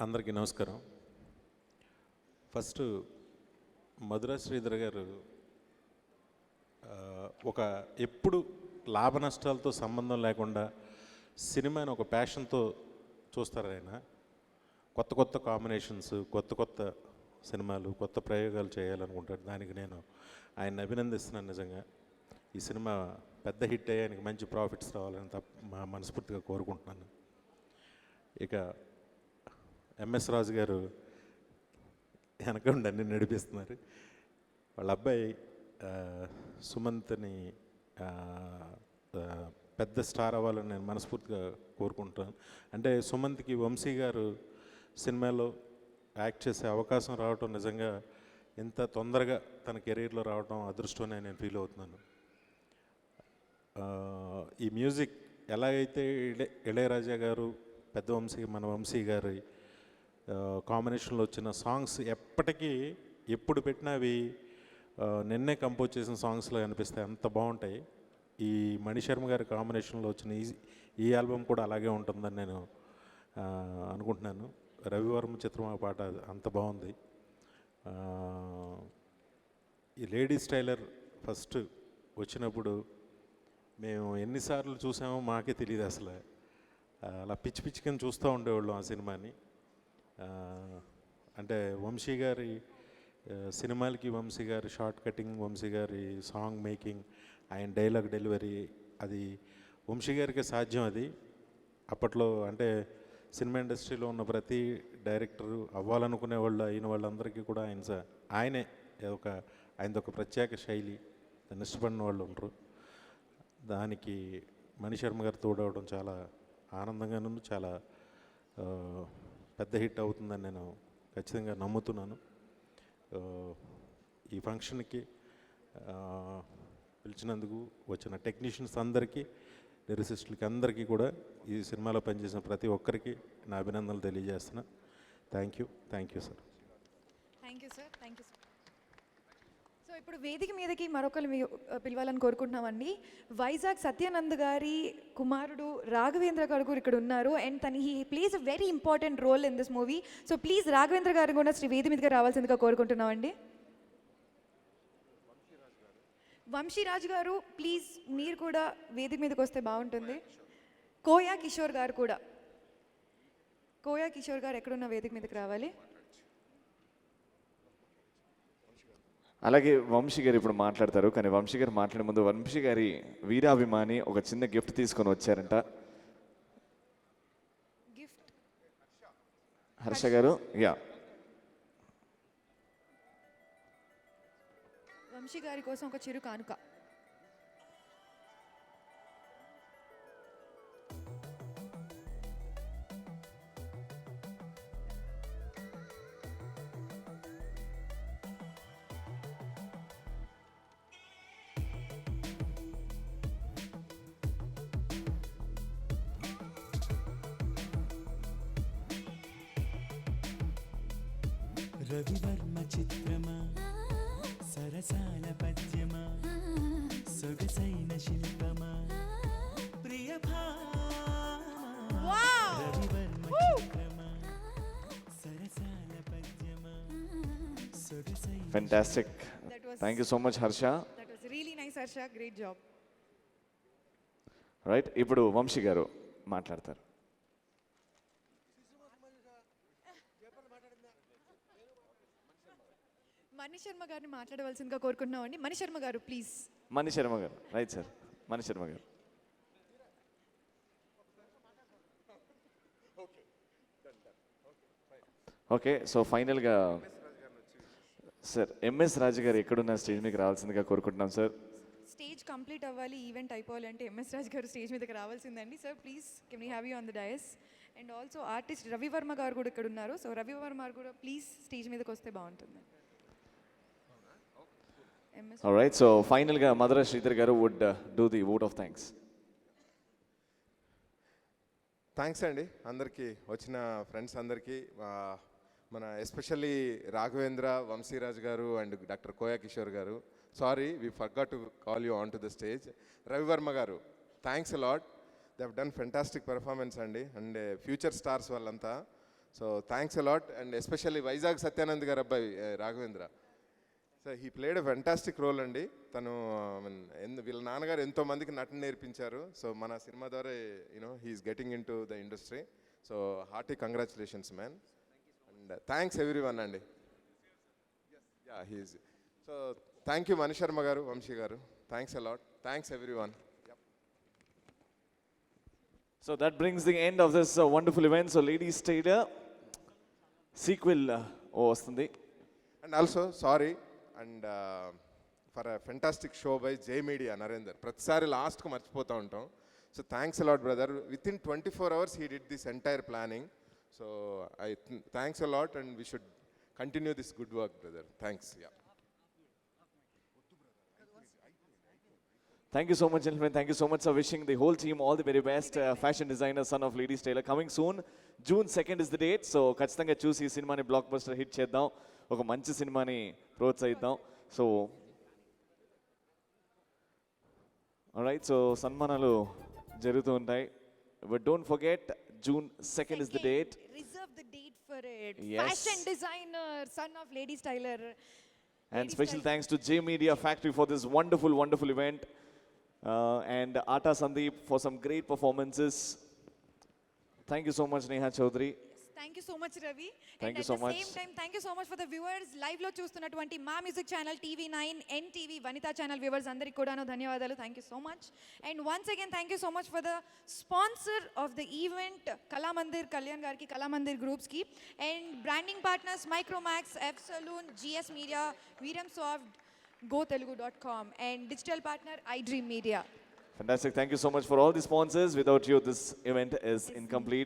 అందరికీ నమస్కారం. ఫస్ట్ మధుర శ్రీధర్ గారు ఒక ఎప్పుడు లాభ నష్టాలతో సంబంధం లేకుండా సినిమాని ఒక ప్యాషన్తో చూస్తారు ఆయన. కొత్త కొత్త కాంబినేషన్స్, కొత్త కొత్త సినిమాలు, కొత్త ప్రయోగాలు చేయాలనుకుంటారు. దానికి నేను ఆయన్ని అభినందిస్తున్నాను. నిజంగా ఈ సినిమా పెద్ద హిట్ అయ్యి ఆయనకి మంచి ప్రాఫిట్స్ రావాలని మనస్ఫూర్తిగా కోరుకుంటున్నాను. ఇక ఎంఎస్ రాజు గారు వెనకండి అన్ని నడిపిస్తున్నారు. వాళ్ళ అబ్బాయి సుమంత్ని పెద్ద స్టార్ అవ్వాలని నేను మనస్ఫూర్తిగా కోరుకుంటాను. అంటే సుమంత్కి వంశీ గారు సినిమాలో యాక్ట్ చేసే అవకాశం రావటం నిజంగా ఎంత తొందరగా తన కెరీర్లో రావడం అదృష్టం నేను ఫీల్ అవుతున్నాను. ఈ మ్యూజిక్ ఎలాగైతే ఇళయరాజా గారు, పెద్ద వంశీ, మన వంశీ గారి కాంబినేషన్లో వచ్చిన సాంగ్స్ ఎప్పటికీ ఎప్పుడు పెట్టినా అవి నిన్నే కంపోజ్ చేసిన సాంగ్స్లో అనిపిస్తాయి, అంత బాగుంటాయి. ఈ మణిశర్మ గారి కాంబినేషన్లో వచ్చిన ఈ ఆల్బమ్ కూడా అలాగే ఉంటుందని నేను అనుకుంటున్నాను. రవివర్మ చిత్రం పాట అంత బాగుంది. ఈ లేడీస్ టైలర్ ఫస్ట్ వచ్చినప్పుడు మేము ఎన్నిసార్లు చూసామో మాకే తెలియదు అసలు. అలా పిచ్చి పిచ్చికని చూస్తూ ఉండేవాళ్ళం ఆ సినిమాని. అంటే వంశీ గారి సినిమాలకి, వంశీ గారి షార్ట్ కటింగ్, వంశీ గారి సాంగ్ మేకింగ్, ఆయన డైలాగ్ డెలివరీ, అది వంశీ గారికి సాధ్యం. అది అప్పట్లో అంటే సినిమా ఇండస్ట్రీలో ఉన్న ప్రతి డైరెక్టరు అవ్వాలనుకునే వాళ్ళు అయిన వాళ్ళందరికీ కూడా ఆయనే ఆయనది ఒక ప్రత్యేక శైలి, దాన్ని ఇష్టపడిన వాళ్ళు ఉండరు. దానికి మణిశర్మ గారు తోడవడం చాలా ఆనందంగాను, చాలా పెద్ద హిట్ అవుతుందని నేను ఖచ్చితంగా నమ్ముతున్నాను. ఈ ఫంక్షన్కి పిలిచినందుకు వచ్చిన టెక్నీషియన్స్ అందరికీ, లిరిసిస్టులకి అందరికీ కూడా, ఈ సినిమాలో పనిచేసిన ప్రతి ఒక్కరికి నా అభినందనలు తెలియజేస్తున్నా. Thank you sir. Thank you sir. So ఇప్పుడు వేదిక మీదకి మరొకరు పిలవాలని కోరుకుంటున్నామండి. వైజాగ్ సత్యానంద్ గారి కుమారుడు రాఘవేంద్ర గారు కూడా ఇక్కడ ఉన్నారు. And he plays a very important role in this movie. So please Raghavendra garu కూడా శ్రీ వేదిక మీదకి రావాల్సిందిగా కోరుకుంటున్నామండి. వంశీరాజు గారు ప్లీజ్ మీరు కూడా వేదిక మీదకి వస్తే బాగుంటుంది. కోయా కిషోర్ గారు ఎక్కడున్న వేదిక మీదకి రావాలి. అలాగే వంశీ గారు ఇప్పుడు మాట్లాడతారు. కానీ వంశీ గారు మాట్లాడే ముందు వంశీ గారి వీరాభిమాని ఒక చిన్న గిఫ్ట్ తీసుకొని వచ్చారంట. హర్ష గారు, యా, వంశీ గారి కోసం ఒక చిరు కానుక. రవివర్మ చిత్రమా, సరసాల పద్యమా, సొగసైన శిల్పమా, ప్రియ భామా. రవివర్మ చిత్రమా, సరసాల పద్యమా, సొగసైన. Fantastic. Thank you so much Harsha. That was really nice Harsha, great job. Right, ఇప్పుడు వంశీ గారు మాట్లాడతారు. మణిశర్మ గారిని మాట్లాడవలసిందిగా కోరుకుంటున్నామండి. మణిశర్మ గారు ప్లీజ్. మణిశర్మ గారు, right sir. Manisharma garu. Okay, so ఫైనల్గా సార్ ఎంఎస్ రాజు గారు ఎక్కడున్న స్టేజ్ మీకు రావాల్సిందిగా కోరుకుంటున్నాం సార్. స్టేజ్ కంప్లీట్ అవ్వాలి, ఈవెంట్ అయిపోవాలంటే ఎంఎస్ రాజు గారు స్టేజ్ మీదకి రావాల్సిందండి. Sir please can we have you on the dais. And also artist Ravivarma garu కూడా ఇక్కడ ఉన్నారు. సో రవివర్మ గారు కూడా ప్లీజ్ స్టేజ్ మీదకి వస్తే బాగుంటుంది. ఆల్రైట్, సో ఫైనల్గా Madhura Sridhar garu would do the vote of thanks. Thanks అండి అందరికీ, వచ్చిన ఫ్రెండ్స్ అందరికీ. మన ఎస్పెషల్లీ రాఘవేంద్ర, వంశీరాజ్ గారు and doctor Koya Kishore garu. Sorry we forgot to call you on to the stage. Ravivarma garu, thanks a lot. They have done fantastic performance అండి. అండ్ ఫ్యూచర్ స్టార్స్ వాళ్ళంతా. So thanks a lot and especially Vizag Satyanand garu అబ్బాయి Raghavendra. So he played a fantastic role అండి. తను వీళ్ళ నాన్నగారు ఎంతో మందికి నటన నేర్పించారు. సో మన సినిమా ద్వారా he's getting in to the industry. So hearty congratulations man and thanks everyone అండి. He's so thank you Manisharma garu, Vamsi garu. Thanks a lot. Thanks everyone. So that brings the end of this wonderful event. So Ladies Tailor sequel వస్తుంది. And also sorry and for a fantastic show by J media Narender. ప్రతిసారి లాస్ట్కు మర్చిపోతూ ఉంటాం. So thanks allot brother. With in 24 hours he did this entire planning. So thanks a lot and we should continue this good work brother. Thanks. Yeah. Thank you so much, gentlemen. Thank you so much for wishing the whole team all the very best. Fashion designer, son of Ladies Tailor, coming soon. June 2nd is the date. So ఖచ్చితంగా చూసి ఈ సినిమాని block buster hit చేద్దాం, ఒక మంచి సినిమాని ప్రోత్సహిద్దాం. So alright, so సన్మానాలు జరుగుతూ ఉంటాయి. But don't forget, June 2nd is the date. Reserve the date for it. Yes. Fashion designer, son of Ladies Tailor. And special thanks to J Media Factory for this wonderful, wonderful event. And Ata Sandeep for some great performances. Thank you so much, Neha Chaudhary. Thank you so much, Ravi. Thank you at so the much. same time, thank you so much for the viewers. Live lo చూస్తున్నటువంటి మా music channel TV9, NTV, Vanita channel viewers అందరికి కూడాను ధన్యవాదాలు. Thank you so much. And once again, thank you so much for the sponsor of the event, Kalamandir, Kalyan garki, Kalamandir groups ki. And branding partners, Micromax, F Saloon, GS Media, Veeramsoft, GoTelugu.com. And digital partner, iDream Media. Fantastic. Thank you so much for all the sponsors. Without you, this event is incomplete.